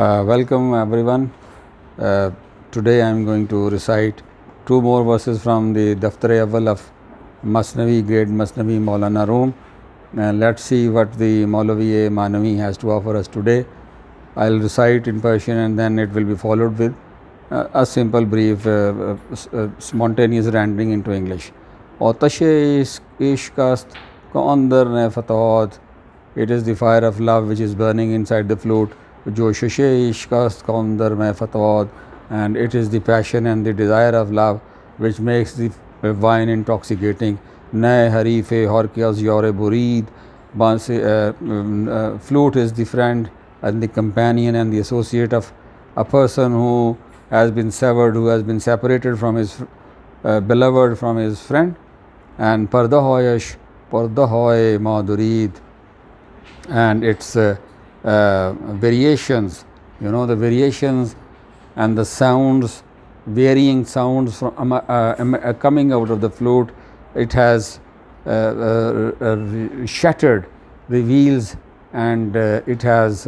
Welcome everyone. Today I am going to recite two more verses from the Daftar-e-Awwal of Masnavi, great Masnavi Mevlana Rumi. Let's see what the Maulvi-e-Manavi has to offer us today. I'll recite in Persian and then it will be followed with a simple, brief, spontaneous rendering into English. Atash-e ishq ast ko andar ne fatad. It is the fire of love which is burning inside the flute. Jo shishe ishq ast ko andar mein fatad. And it is the passion and the desire of love which makes the wine intoxicating. Nay harife har kyas yore burid. Flute is the friend and the companion and the associate of a person who has been severed, who has been separated from his beloved, from his friend. And parda hoyash, parda hoye madurid. And its variations, the variations and the sounds, varying sounds from coming out of the flute. It has shattered the wheels and it has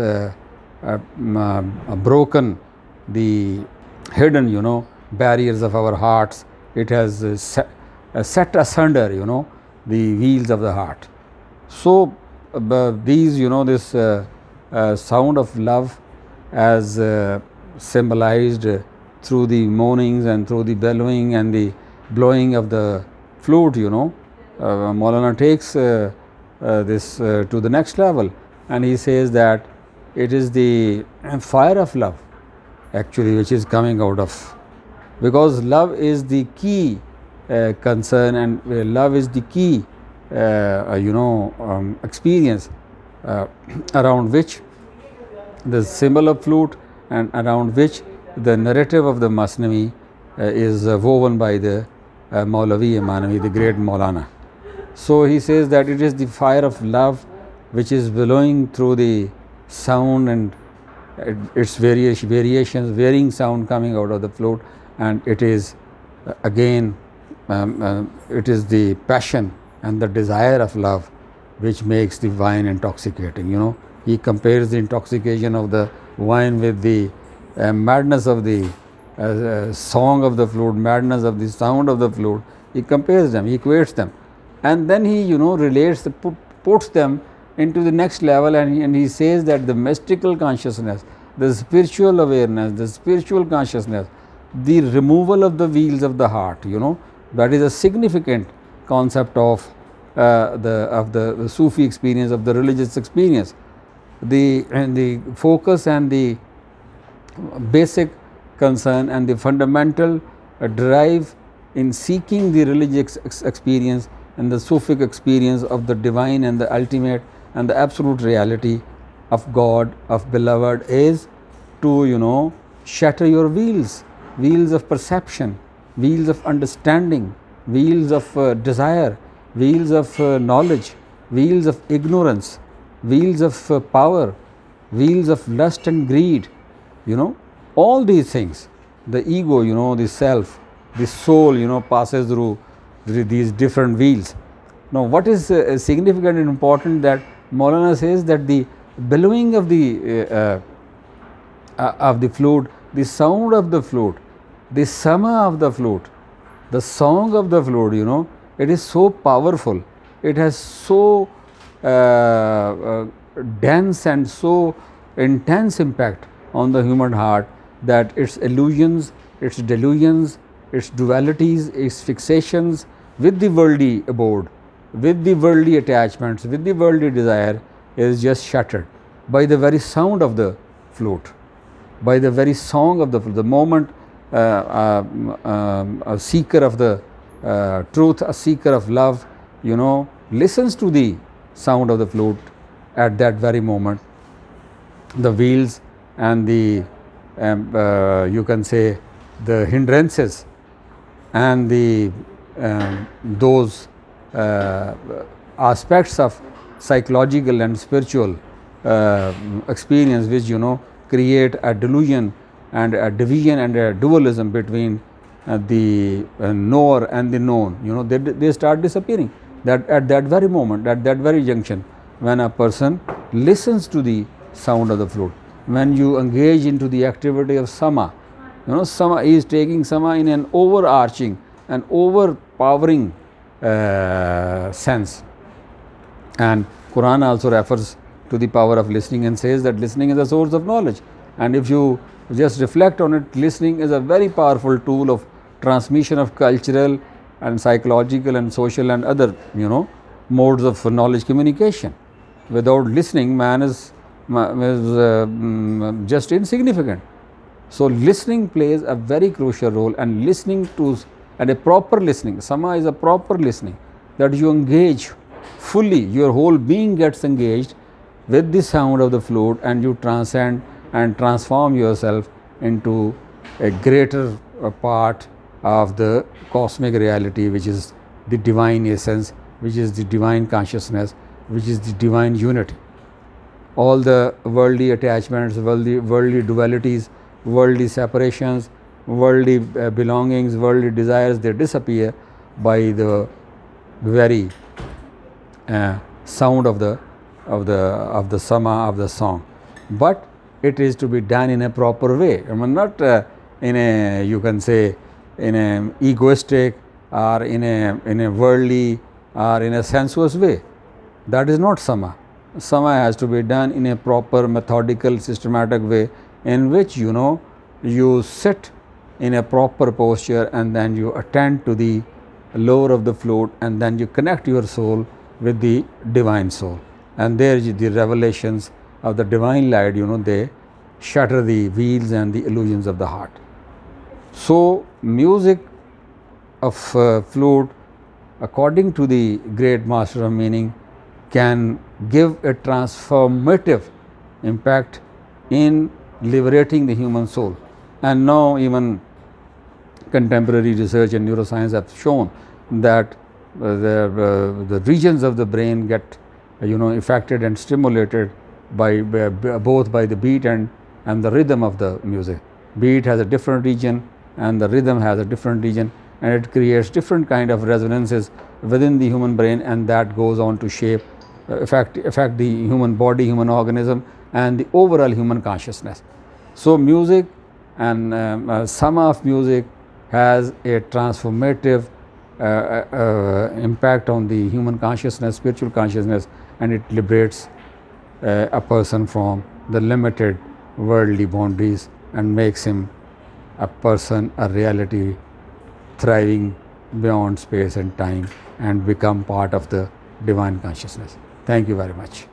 broken the hidden, barriers of our hearts. It has set asunder, the wheels of the heart. So these, this sound of love as symbolized through the moanings and through the bellowing and the blowing of the flute, Maulana takes this to the next level, and he says that it is the fire of love actually which is coming out of, because love is the key concern and love is the key experience around which the symbol of flute and around which the narrative of the Masnavi is woven by the Maulvi-e-Manavi, the great Mevlana. So he says that it is the fire of love which is blowing through the sound and its variations, varying sound coming out of the flute, and it is again it is the passion and the desire of love which makes the wine intoxicating. He compares the intoxication of the wine with the madness of the song of the flute, madness of the sound of the flute. He compares them, he equates them, and then he relates, puts them into the next level, and he says that the mystical consciousness, the spiritual awareness, the spiritual consciousness, the removal of the wheels of the heart, that is a significant concept of the Sufi experience, of the religious experience. The focus and the basic concern and the fundamental drive in seeking the religious experience and the Sufic experience of the divine and the ultimate and the absolute reality of God, of beloved, is to shatter your wheels of perception, wheels of understanding, wheels of desire, wheels of knowledge, wheels of ignorance, wheels of power, wheels of lust and greed, all these things. The ego, the self, the soul, passes through these different wheels. Now, what is significant and important, that Maulana says that the bellowing of the flute, the sound of the flute, the sama of the flute, the song of the flute, it is so powerful. It has so dense and so intense impact on the human heart that its illusions, its delusions, its dualities, its fixations with the worldly abode, with the worldly attachments, with the worldly desire is just shattered by the very sound of the flute, by the very song of the flute. The moment a seeker of the truth, a seeker of love, listens to the sound of the flute, at that very moment, the wheels and the you can say the hindrances and the those aspects of psychological and spiritual experience which create a delusion and a division and a dualism between the knower and the known, they start disappearing. That at that very moment, at that very junction, when a person listens to the sound of the flute, when you engage into the activity of sama. Sama is taking sama in an overarching and overpowering sense. And Quran also refers to the power of listening and says that listening is a source of knowledge. And if you just reflect on it, listening is a very powerful tool of transmission of cultural and psychological and social and other modes of knowledge communication. Without listening, man is just insignificant. So listening plays a very crucial role, and listening to and a proper listening, sama is a proper listening, that you engage fully, your whole being gets engaged with the sound of the flute, and you transcend and transform yourself into a greater part of the cosmic reality, which is the divine essence, which is the divine consciousness, which is the divine unity. All the worldly attachments, worldly dualities, worldly separations, worldly belongings, worldly desires, they disappear by the very sound of the sama, of the song. But it is to be done in a proper way. I mean, not in a, you can say, in an egoistic or in a worldly or in a sensuous way. That is not sama. Sama has to be done in a proper, methodical, systematic way, in which you sit in a proper posture, and then you attend to the lower of the flute, and then you connect your soul with the divine soul. And there the revelations of the divine light, they shatter the wheels and the illusions of the heart. So music of flute, according to the great master of meaning, can give a transformative impact in liberating the human soul. And now even contemporary research and neuroscience have shown that the regions of the brain get affected and stimulated by both by the beat and the rhythm of the music. Beat has a different region and the rhythm has a different region, and it creates different kind of resonances within the human brain, and that goes on to shape affect the human body, human organism, and the overall human consciousness. So music and sama of music has a transformative impact on the human consciousness, spiritual consciousness, and it liberates a person from the limited worldly boundaries and makes him a person, a reality thriving beyond space and time, and become part of the divine consciousness. Thank you very much.